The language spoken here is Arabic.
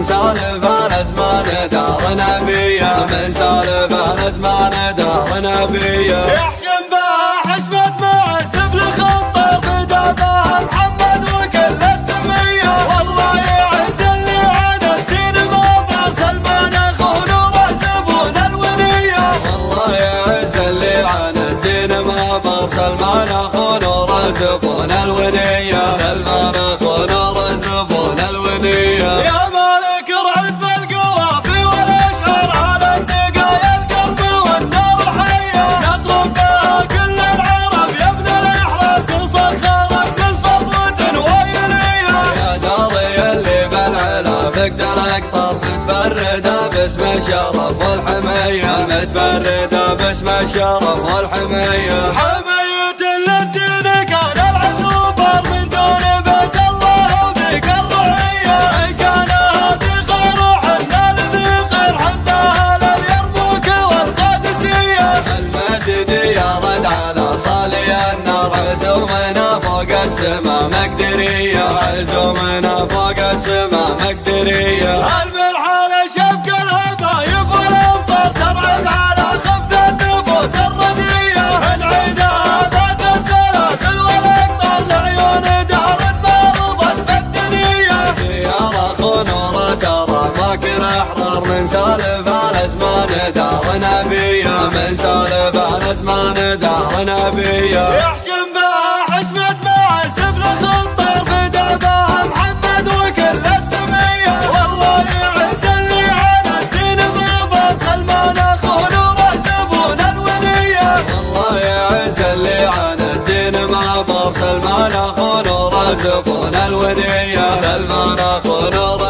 من سالف الازمان دار نبيه، من سالف الازمان دار نبيه. يحكم به حشمة معز بالخطر بدابه محمد وكل السميه، والله يعز اللي عاد الدين بابا سلمان اخو نور زبون الونيه، والله يعز اللي عاد الدين بابا سلمان اخو نور زبون الونيه، سلمان اخو نور زبون الونيه. يا مالك رعد بالقوافي والاشعار على النقايا القرب والنار حيه، نطرب بها كل العرب يا ابن الاحرار تصخرت من صفوة ويليه. يا داري اللي بالعلا فقد الاقطار متفرده باسم الشرف والحميه، متفرده باسم الشرف والحميه. حمية للدين كان العذوبر من دون بيت الله وذيك الرعيه، ان كان هذيق روح الذيق حمدها لليرموك والقادسيه. المجد يرد على صالي النار عزومنا فوق السما مقدريه، عزومنا فوق السما مقدريه. المرحال شبك الهبايب والامطار تبعد على خفض النفوس الرديه، العيدها ذات السلاسل والاقطار لعيون دار مرضت بالدنيه. يا اخو نور ترى ماكر احرار من سالف الازمان دار نبيه، من سالف الازمان دار نبيه. يحكم بها حشمة معز بالخطر بدابه محمد وكل السميه، والله يعز اللي عاد الدين بابا سلمان اخو نور زبون الونيه، والله يعز اللي عاد الدين بابا سلمان اخو نور زبون الونيه، سلمان اخو نور